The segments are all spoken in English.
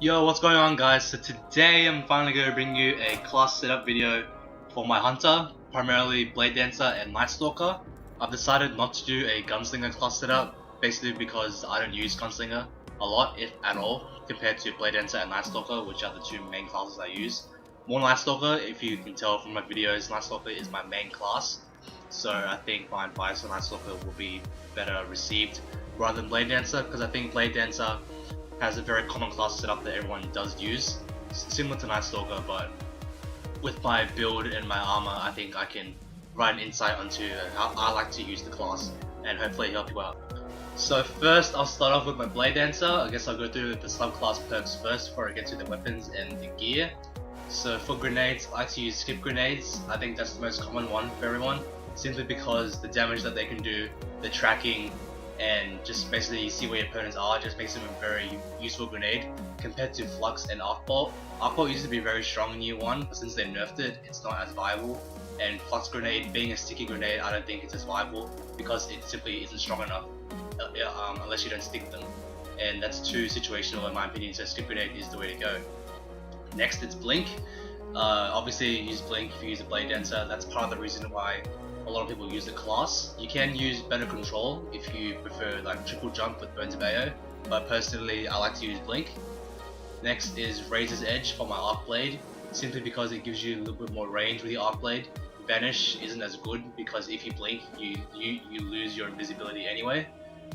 Yo, what's going on guys? So today I'm finally going to bring you a class setup video for my hunter, primarily Bladedancer and Nightstalker. I've decided not to do a gunslinger class setup, basically because I don't use gunslinger a lot, if at all, compared to Bladedancer and Nightstalker, which are the two main classes I use. More Nightstalker, if you can tell from my videos, Nightstalker is my main class, so I think my advice for Nightstalker will be better received rather than Bladedancer, because I think Bladedancer has a very common class setup that everyone does use, similar to Nightstalker, but with my build and my armor, I think I can provide an insight onto how I like to use the class and hopefully help you out. So first, I'll start off with my Bladedancer. I guess I'll go through the subclass perks first before I get to the weapons and the gear. So for grenades, I like to use skip grenades. I think that's the most common one for everyone, simply because the damage that they can do, the tracking, and just basically see where your opponents are just makes them a very useful grenade compared to Flux and Arc Bolt. Arc Bolt used to be very strong in year 1, but since they nerfed it, it's not as viable. And Flux grenade, being a sticky grenade, I don't think it's as viable because it simply isn't strong enough unless you don't stick them. And that's too situational in my opinion, so skip grenade is the way to go. Next, it's Blink. Obviously you use Blink if you use a Bladedancer. That's part of the reason why a lot of people use the class. You can use better control if you prefer like triple jump with Bones of Ao, but personally I like to use Blink. Next is Razor's Edge for my Arc Blade, simply because it gives you a little bit more range with the Arc Blade. Vanish isn't as good because if you blink you lose your invisibility anyway,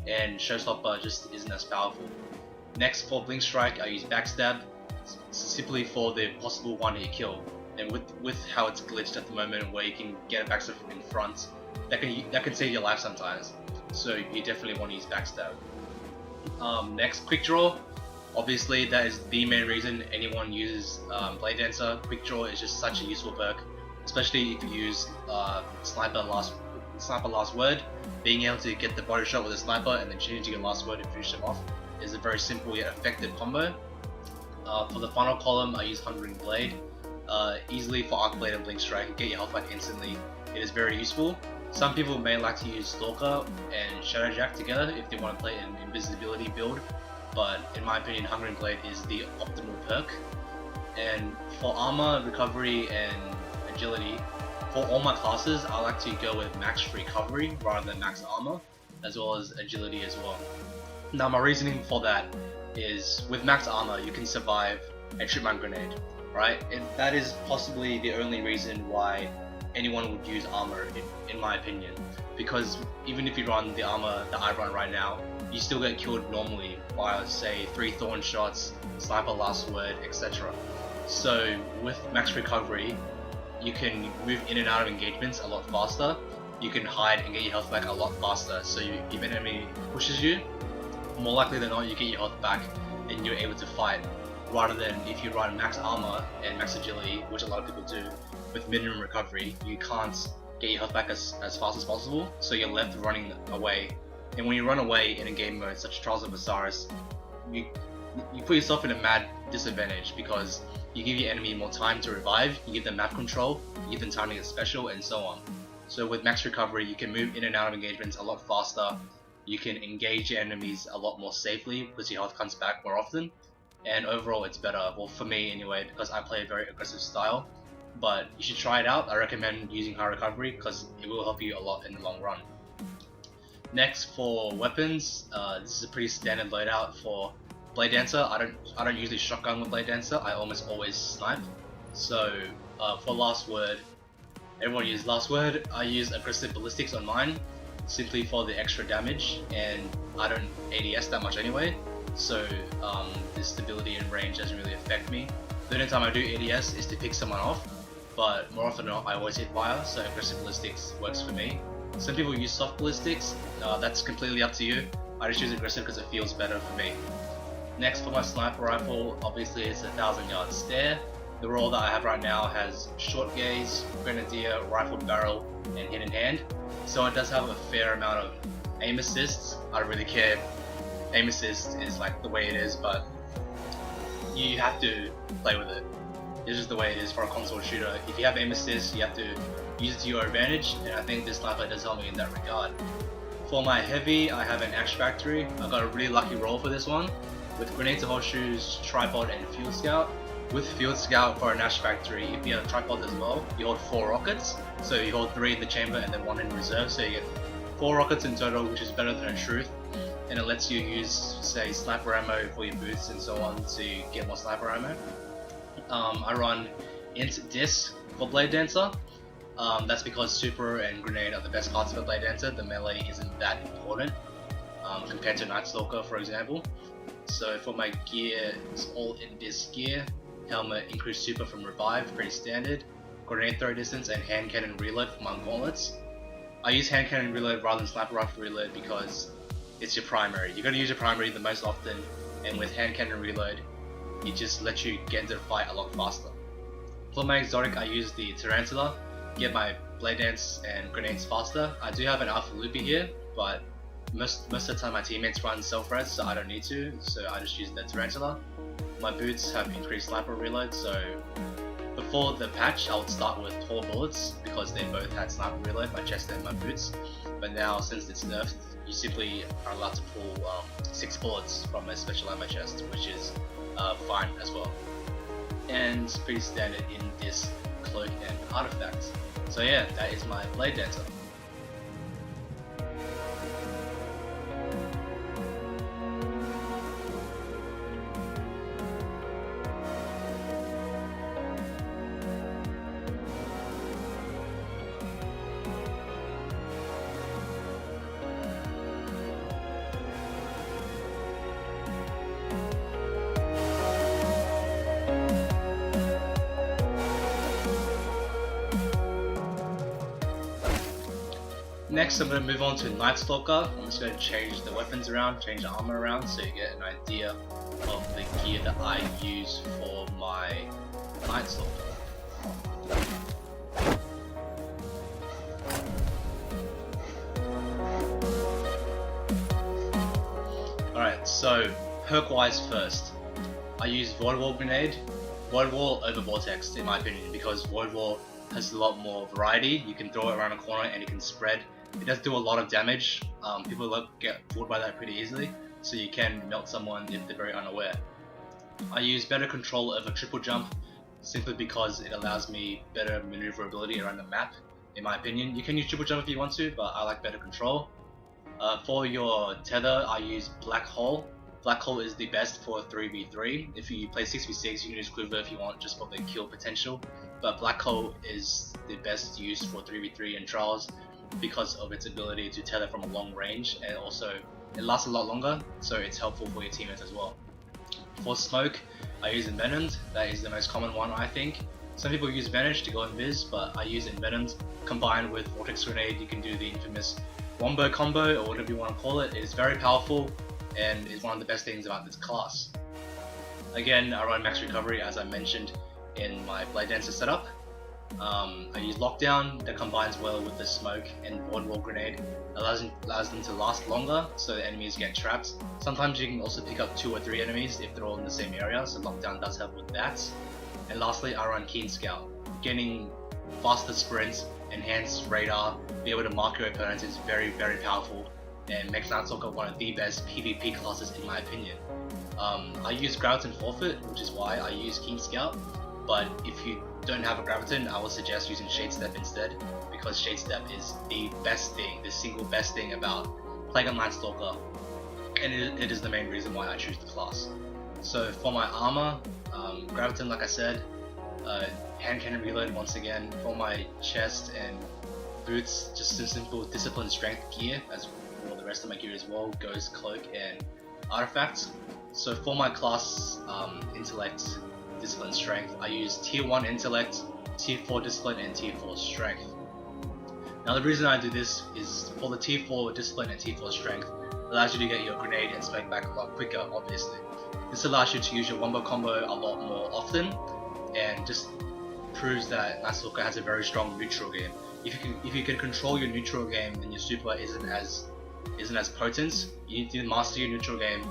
and Showstopper just isn't as powerful. Next, for Blink Strike I use Backstab, simply for the possible one-hit kill. And with how it's glitched at the moment, where you can get a backstab from in front, that can save your life sometimes. So you definitely want to use backstab. Next, quick draw. Obviously, that is the main reason anyone uses Bladedancer. Quick draw is just such a useful perk, especially if you use sniper last word. Being able to get the body shot with a sniper and then changing your last word and finish them off is a very simple yet effective combo. For the final column, I use Hungering Blade. Easily for Arc Blade and Blink Strike, get your health back instantly. It is very useful. Some people may like to use Stalker and Shadowjack together if they want to play an invisibility build, but in my opinion Hungering Blade is the optimal perk. And for armor, recovery and agility, for all my classes I like to go with max recovery rather than max armor, as well as agility as well. Now my reasoning for that is, with max armor you can survive a tripmine grenade, right? And that is possibly the only reason why anyone would use armor in my opinion, because even if you run the armor that I run right now, you still get killed normally by, say, 3 thorn shots, sniper last word, etc. So with max recovery you can move in and out of engagements a lot faster, you can hide and get your health back a lot faster, so if an enemy pushes you, more likely than not you get your health back and you're able to fight, rather than if you run max armor and max agility, which a lot of people do, with minimum recovery, you can't get your health back as fast as possible, so you're left running away. And when you run away in a game mode such as Trials of Osiris, you put yourself in a mad disadvantage, because you give your enemy more time to revive, you give them map control, you give them time to get special, and so on. So with max recovery you can move in and out of engagements a lot faster, you can engage your enemies a lot more safely because your health comes back more often, and overall it's better, well for me anyway, because I play a very aggressive style. But you should try it out. I recommend using high recovery because it will help you a lot in the long run. Next, for weapons, this is a pretty standard loadout for Bladedancer. I don't usually shotgun with Bladedancer, I almost always snipe. So for last word, everyone uses last word. I use aggressive ballistics on mine, simply for the extra damage, and I don't ADS that much anyway, so the stability and range doesn't really affect me. The only time I do ADS is to pick someone off, but more often than not I always hit fire, so aggressive ballistics works for me. Some people use soft ballistics, that's completely up to you. I just use aggressive because it feels better for me. Next, for my sniper rifle, obviously it's a 1000-yard stare. The role that I have right now has short gaze, grenadier, rifled barrel, and hidden hand, so it does have a fair amount of aim assists. I don't really care, aim assist is like the way it is, but you have to play with it. It's just the way it is for a console shooter. If you have aim assist, you have to use it to your advantage, and I think this sniper does help me in that regard. For my heavy, I have an Ash Factory. I got a really lucky roll for this one. with grenades and horseshoes, tripod, and field scout. With field scout for a Nash factory, if you have tripod as well, you hold 4 rockets. So you hold 3 in the chamber and then 1 in reserve. So you get 4 rockets in total, which is better than a truth. And it lets you use, say, sniper ammo for your boots and so on to get more sniper ammo. I run int dis for Bladedancer. That's because super and grenade are the best cards for Bladedancer. The melee isn't that important compared to Nightstalker, for example. So for my gear, it's all in this gear. Helmet, increased super from revive, pretty standard. Grenade throw distance and hand cannon reload for my gauntlets. I use hand cannon reload rather than sniper rifle reload because it's your primary. You're gonna use your primary the most often, and with hand cannon reload, it just lets you get into the fight a lot faster. For my exotic, I use the Tarantula, get my blade dance and grenades faster. I do have an alpha loopy here, but most of the time my teammates run self-res, so I don't need to, so I just use the Tarantula. My boots have increased sniper reload, so before the patch I would start with 4 bullets because they both had sniper reload, my chest and my boots. But now since it's nerfed, you simply are allowed to pull 6 bullets from a special ammo chest, which is fine as well. And it's pretty standard in this cloak and artifact. So yeah, that is my Bladedancer. Next, I'm going to move on to Nightstalker. I'm just going to change the weapons around, change the armor around, so you get an idea of the gear that I use for my Nightstalker. Alright, so perk-wise first, I use Void Wall Grenade, Void Wall over Vortex in my opinion, because Void Wall has a lot more variety. You can throw it around a corner and it can spread. It does do a lot of damage. People get fooled by that pretty easily, so you can melt someone if they're very unaware. I use better control over triple jump simply because it allows me better maneuverability around the map, in my opinion. You can use triple jump if you want to, but I like better control. For your tether, I use Black Hole. Black Hole is the best for 3v3. If you play 6v6, you can use Quiver if you want, just for the kill potential. But Black Hole is the best used for 3v3 and trials because of its ability to tether from a long range, and also it lasts a lot longer, so it's helpful for your teammates as well. For smoke, I use Envenomed. That is the most common one, I think. Some people use Vanish to go invis, but I use Envenomed. Combined with Vortex Grenade, you can do the infamous Wombo combo, or whatever you want to call it. It is very powerful and is one of the best things about this class. Again, I run Max Recovery as I mentioned in my Bladedancer setup. I use Lockdown that combines well with the Smoke and Void Wall Grenade. Allows them to last longer so the enemies get trapped. Sometimes you can also pick up 2 or 3 enemies if they're all in the same area, so Lockdown does help with that. And lastly, I run Keen Scout. Getting faster sprints, enhanced radar, be able to mark your opponents is very, very powerful and makes Nightstalker one of the best PvP classes in my opinion. I use Graviton Forfeit, which is why I use Keen Scout, but if you don't have a Graviton, I would suggest using Shade Step instead, because Shade Step is the best thing, the single best thing about playing a Nightstalker, and it is the main reason why I choose the class. So for my armor, Graviton like I said, hand cannon reload once again. For my chest and boots, just some simple discipline strength gear, as for the rest of my gear as well, goes cloak and artifacts. So for my class, intellect, discipline, strength, I use tier 1 intellect, tier 4 discipline, and tier 4 strength. Now the reason I do this is for the tier 4 discipline and tier 4 strength, it allows you to get your grenade and smoke back a lot quicker, obviously. This allows you to use your wombo combo a lot more often, and just proves that Nightstalker has a very strong neutral game. If you can control your neutral game, then your super isn't as potent. You need to master your neutral game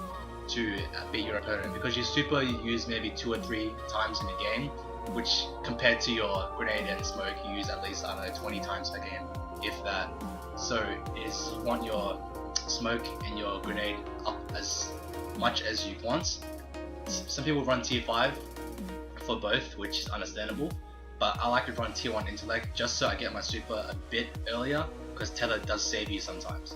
to beat your opponent, because your super you use maybe 2 or 3 times in a game, which compared to your grenade and smoke you use at least, I don't know, 20 times per game, if that. So you want your smoke and your grenade up as much as you want. Some people run tier 5 for both, which is understandable, but I like to run tier 1 intellect just so I get my super a bit earlier, because tether does save you sometimes.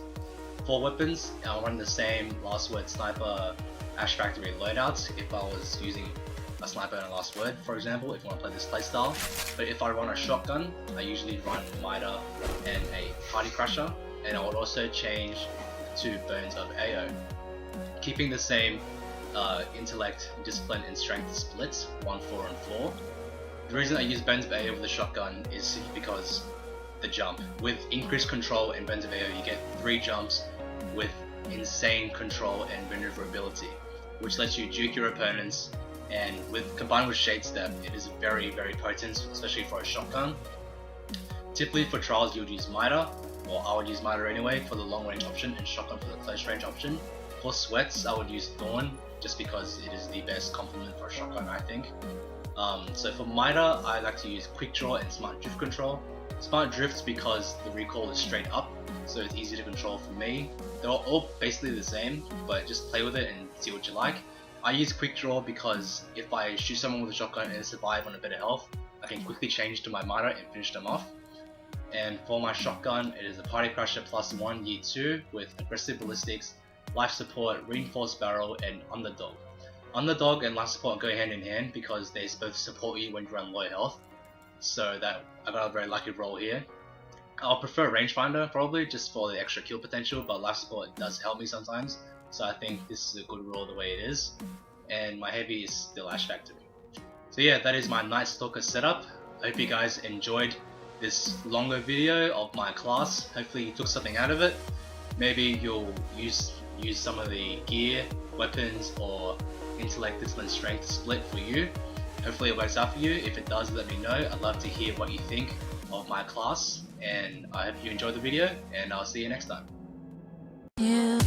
For weapons, I'll run the same last word sniper Ash Factory loadouts if I was using a sniper and a last word, for example, if you want to play this playstyle. But if I run a shotgun, I usually run Mida and a Party Crusher, and I would also change to Bones of AO, keeping the same intellect, discipline and strength splits 1, 4 and 4. The reason I use Bones of AO with the shotgun is simply because the jump. With increased control in Bones of AO, you get 3 jumps with insane control and maneuverability, which lets you juke your opponents, and combined with Shade Step, it is very potent, especially for a shotgun. Typically for trials you would use Mida, or I would use Mida anyway for the long range option and shotgun for the close range option. For sweats I would use Thorn just because it is the best complement for a shotgun, I think. So for Mida I like to use Quick Draw and Smart Drift Control. Smart Drift because the recoil is straight up, so it's easy to control for me. They're all basically the same, but just play with it and see what you like. I use Quick Draw because if I shoot someone with a shotgun and survive on a bit of health, I can quickly change to my Mida and finish them off. And for my shotgun, it is a Party Crusher +1 Year 2 with aggressive ballistics, life support, reinforced barrel, and underdog. Underdog and life support go hand in hand because they both support you when you're on low health, so that I got a very lucky roll here. I'll prefer rangefinder probably just for the extra kill potential, but life support does help me sometimes, so I think this is a good roll the way it is. And my heavy is still Ash Factory. So yeah, that is my Nightstalker setup. I hope you guys enjoyed this longer video of my class. Hopefully you took something out of it. Maybe you'll use some of the gear, weapons, or intellect, discipline, strength split for you. Hopefully it works out for you. If it does, let me know. I'd love to hear what you think of my class, and I hope you enjoyed the video, and I'll see you next time. Yeah.